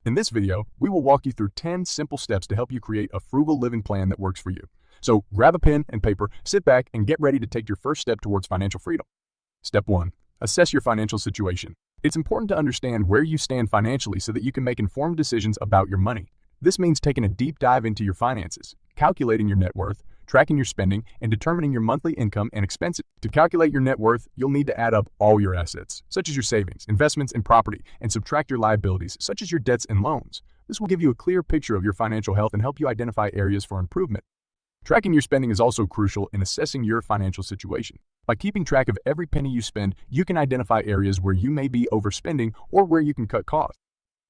In this video, we will walk you through 10 simple steps to help you create a frugal living plan that works for you. So grab a pen and paper, sit back, and get ready to take your first step towards financial freedom. Step 1. Assess your financial situation. It's important to understand where you stand financially so that you can make informed decisions about your money. This means taking a deep dive into your finances, calculating your net worth, tracking your spending, and determining your monthly income and expenses. To calculate your net worth, you'll need to add up all your assets, such as your savings, investments, and property, and subtract your liabilities, such as your debts and loans. This will give you a clear picture of your financial health and help you identify areas for improvement. Tracking your spending is also crucial in assessing your financial situation. By keeping track of every penny you spend, you can identify areas where you may be overspending or where you can cut costs.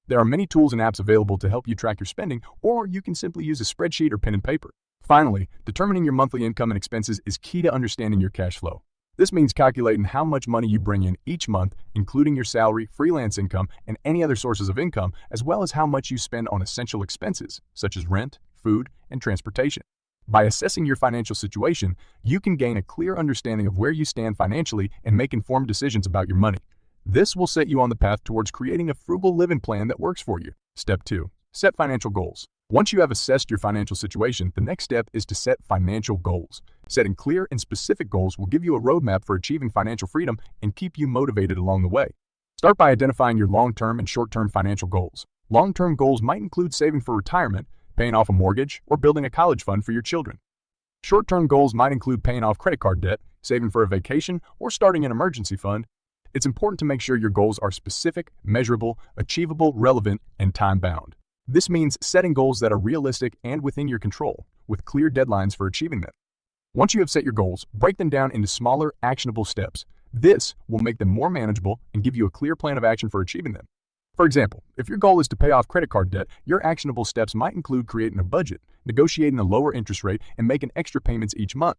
There are many tools and apps available to help you track your spending, or you can simply use a spreadsheet or pen and paper. Finally, determining your monthly income and expenses is key to understanding your cash flow. This means calculating how much money you bring in each month, including your salary, freelance income, and any other sources of income, as well as how much you spend on essential expenses, such as rent, food, and transportation. By assessing your financial situation, you can gain a clear understanding of where you stand financially and make informed decisions about your money. This will set you on the path towards creating a frugal living plan that works for you. Step 2. Set financial goals. Once you have assessed your financial situation, the next step is to set financial goals. Setting clear and specific goals will give you a roadmap for achieving financial freedom and keep you motivated along the way. Start by identifying your long-term and short-term financial goals. Long-term goals might include saving for retirement, paying off a mortgage, or building a college fund for your children. Short-term goals might include paying off credit card debt, saving for a vacation, or starting an emergency fund. It's important to make sure your goals are specific, measurable, achievable, relevant, and time-bound. This means setting goals that are realistic and within your control, with clear deadlines for achieving them. Once you have set your goals, break them down into smaller, actionable steps. This will make them more manageable and give you a clear plan of action for achieving them. For example, if your goal is to pay off credit card debt, your actionable steps might include creating a budget, negotiating a lower interest rate, and making extra payments each month.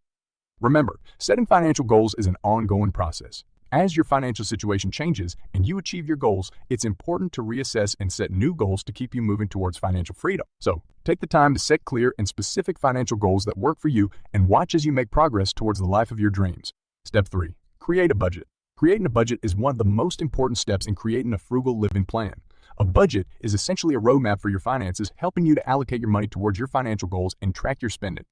Remember, setting financial goals is an ongoing process. As your financial situation changes and you achieve your goals, it's important to reassess and set new goals to keep you moving towards financial freedom. So, take the time to set clear and specific financial goals that work for you and watch as you make progress towards the life of your dreams. Step 3. Create a budget. Creating a budget is one of the most important steps in creating a frugal living plan. A budget is essentially a roadmap for your finances, helping you to allocate your money towards your financial goals and track your spending.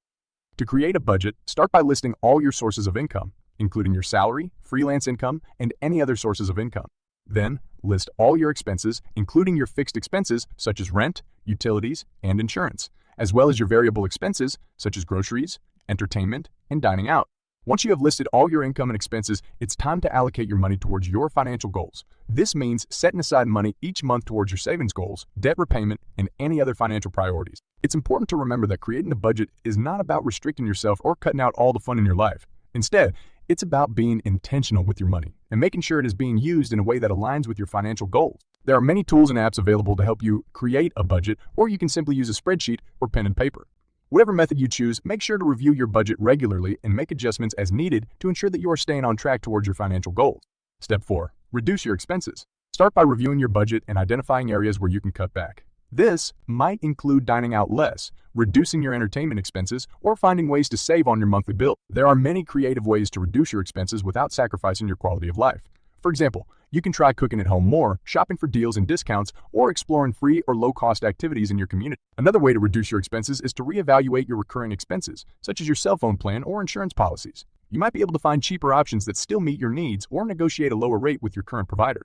To create a budget, start by listing all your sources of income, including your salary, freelance income, and any other sources of income. Then, list all your expenses, including your fixed expenses such as rent, utilities, and insurance, as well as your variable expenses such as groceries, entertainment, and dining out. Once you have listed all your income and expenses, it's time to allocate your money towards your financial goals. This means setting aside money each month towards your savings goals, debt repayment, and any other financial priorities. It's important to remember that creating a budget is not about restricting yourself or cutting out all the fun in your life. Instead, it's about being intentional with your money and making sure it is being used in a way that aligns with your financial goals. There are many tools and apps available to help you create a budget, or you can simply use a spreadsheet or pen and paper. Whatever method you choose, make sure to review your budget regularly and make adjustments as needed to ensure that you are staying on track towards your financial goals. Step 4. Reduce your expenses. Start by reviewing your budget and identifying areas where you can cut back. This might include dining out less, reducing your entertainment expenses, or finding ways to save on your monthly bill. There are many creative ways to reduce your expenses without sacrificing your quality of life. For example, you can try cooking at home more, shopping for deals and discounts, or exploring free or low-cost activities in your community. Another way to reduce your expenses is to reevaluate your recurring expenses, such as your cell phone plan or insurance policies. You might be able to find cheaper options that still meet your needs or negotiate a lower rate with your current provider.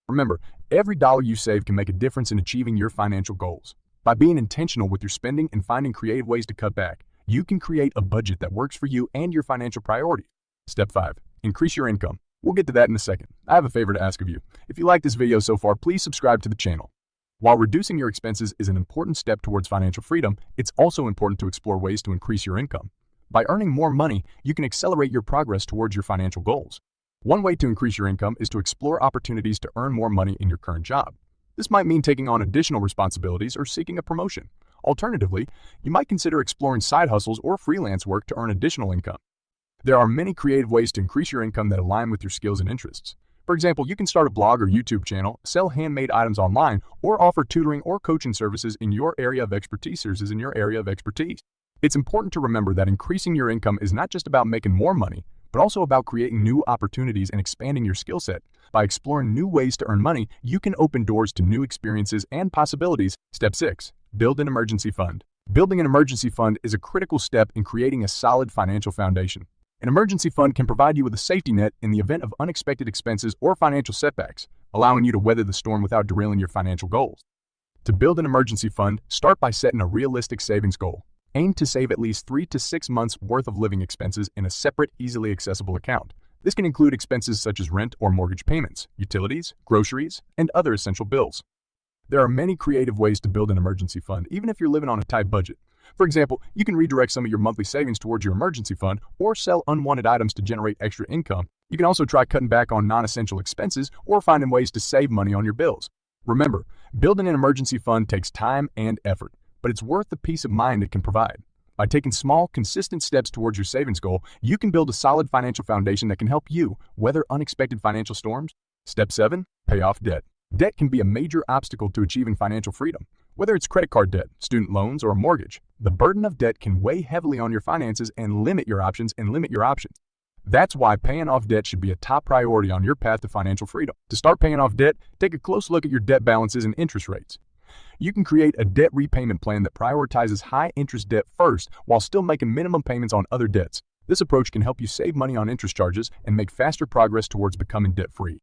Remember, every dollar you save can make a difference in achieving your financial goals. By being intentional with your spending and finding creative ways to cut back, you can create a budget that works for you and your financial priorities. Step 5. Increase your income. We'll get to that in a second. I have a favor to ask of you. If you like this video so far, please subscribe to the channel. While reducing your expenses is an important step towards financial freedom, it's also important to explore ways to increase your income. By earning more money, you can accelerate your progress towards your financial goals. One way to increase your income is to explore opportunities to earn more money in your current job. This might mean taking on additional responsibilities or seeking a promotion. Alternatively, you might consider exploring side hustles or freelance work to earn additional income. There are many creative ways to increase your income that align with your skills and interests. For example, you can start a blog or YouTube channel, sell handmade items online, or offer tutoring or coaching services in your area of expertise. It's important to remember that increasing your income is not just about making more money, but also about creating new opportunities and expanding your skill set. By exploring new ways to earn money, you can open doors to new experiences and possibilities. Step 6. Build an emergency fund. Building an emergency fund is a critical step in creating a solid financial foundation. An emergency fund can provide you with a safety net in the event of unexpected expenses or financial setbacks, allowing you to weather the storm without derailing your financial goals. To build an emergency fund, start by setting a realistic savings goal. Aim to save at least 3 to 6 months' worth of living expenses in a separate, easily accessible account. This can include expenses such as rent or mortgage payments, utilities, groceries, and other essential bills. There are many creative ways to build an emergency fund, even if you're living on a tight budget. For example, you can redirect some of your monthly savings towards your emergency fund or sell unwanted items to generate extra income. You can also try cutting back on non-essential expenses or finding ways to save money on your bills. Remember, building an emergency fund takes time and effort, but it's worth the peace of mind it can provide. By taking small, consistent steps towards your savings goal, you can build a solid financial foundation that can help you weather unexpected financial storms. Step 7. Pay off debt. Debt can be a major obstacle to achieving financial freedom. Whether it's credit card debt, student loans, or a mortgage, the burden of debt can weigh heavily on your finances and limit your options. That's why paying off debt should be a top priority on your path to financial freedom. To start paying off debt, take a close look at your debt balances and interest rates. You can create a debt repayment plan that prioritizes high-interest debt first while still making minimum payments on other debts. This approach can help you save money on interest charges and make faster progress towards becoming debt-free.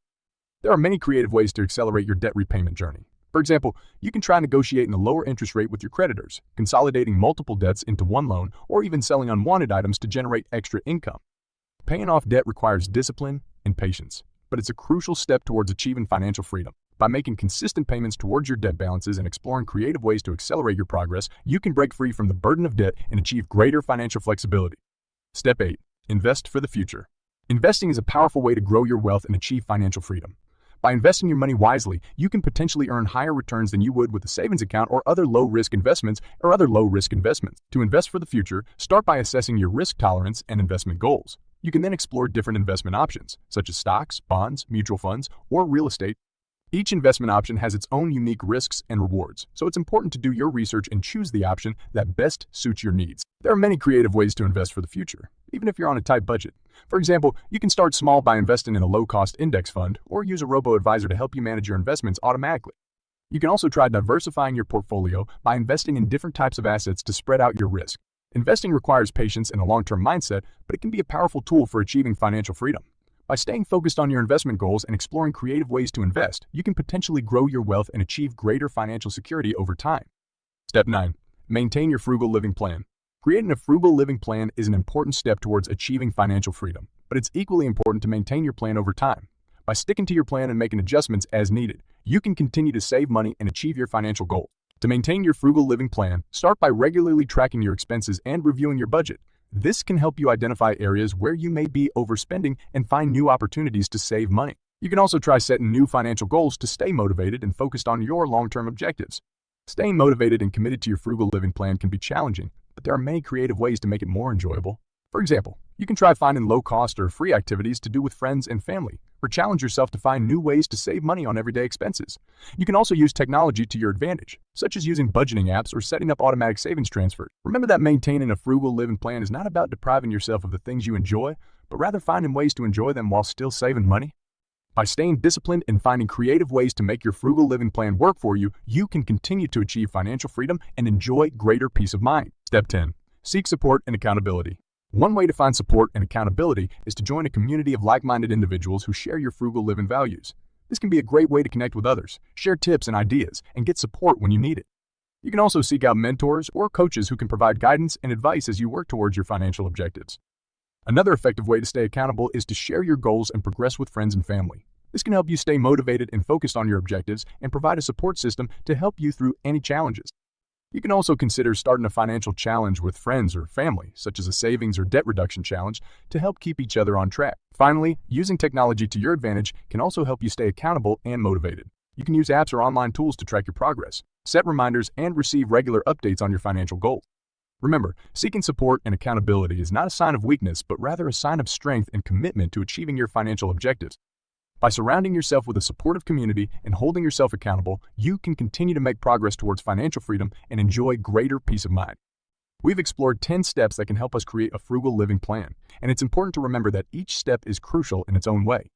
There are many creative ways to accelerate your debt repayment journey. For example, you can try negotiating a lower interest rate with your creditors, consolidating multiple debts into one loan, or even selling unwanted items to generate extra income. Paying off debt requires discipline and patience, but it's a crucial step towards achieving financial freedom. By making consistent payments towards your debt balances and exploring creative ways to accelerate your progress, you can break free from the burden of debt and achieve greater financial flexibility. Step 8. Invest for the future. Investing is a powerful way to grow your wealth and achieve financial freedom. By investing your money wisely, you can potentially earn higher returns than you would with a savings account or other low-risk investments. To invest for the future, start by assessing your risk tolerance and investment goals. You can then explore different investment options, such as stocks, bonds, mutual funds, or real estate. Each investment option has its own unique risks and rewards, so it's important to do your research and choose the option that best suits your needs. There are many creative ways to invest for the future, even if you're on a tight budget. For example, you can start small by investing in a low-cost index fund or use a robo-advisor to help you manage your investments automatically. You can also try diversifying your portfolio by investing in different types of assets to spread out your risk. Investing requires patience and a long-term mindset, but it can be a powerful tool for achieving financial freedom. By staying focused on your investment goals and exploring creative ways to invest, you can potentially grow your wealth and achieve greater financial security over time. Step 9. Maintain your frugal living plan. Creating a frugal living plan is an important step towards achieving financial freedom, but it's equally important to maintain your plan over time. By sticking to your plan and making adjustments as needed, you can continue to save money and achieve your financial goals. To maintain your frugal living plan, start by regularly tracking your expenses and reviewing your budget. This can help you identify areas where you may be overspending and find new opportunities to save money. You can also try setting new financial goals to stay motivated and focused on your long-term objectives. Staying motivated and committed to your frugal living plan can be challenging, but there are many creative ways to make it more enjoyable. For example, you can try finding low-cost or free activities to do with friends and family, or challenge yourself to find new ways to save money on everyday expenses. You can also use technology to your advantage, such as using budgeting apps or setting up automatic savings transfers. Remember that maintaining a frugal living plan is not about depriving yourself of the things you enjoy, but rather finding ways to enjoy them while still saving money. By staying disciplined and finding creative ways to make your frugal living plan work for you, you can continue to achieve financial freedom and enjoy greater peace of mind. Step 10. Seek support and accountability. One way to find support and accountability is to join a community of like-minded individuals who share your frugal living values. This can be a great way to connect with others, share tips and ideas, and get support when you need it. You can also seek out mentors or coaches who can provide guidance and advice as you work towards your financial objectives. Another effective way to stay accountable is to share your goals and progress with friends and family. This can help you stay motivated and focused on your objectives and provide a support system to help you through any challenges. You can also consider starting a financial challenge with friends or family, such as a savings or debt reduction challenge, to help keep each other on track. Finally, using technology to your advantage can also help you stay accountable and motivated. You can use apps or online tools to track your progress, set reminders, and receive regular updates on your financial goals. Remember, seeking support and accountability is not a sign of weakness, but rather a sign of strength and commitment to achieving your financial objectives. By surrounding yourself with a supportive community and holding yourself accountable, you can continue to make progress towards financial freedom and enjoy greater peace of mind. We've explored 10 steps that can help us create a frugal living plan, and it's important to remember that each step is crucial in its own way.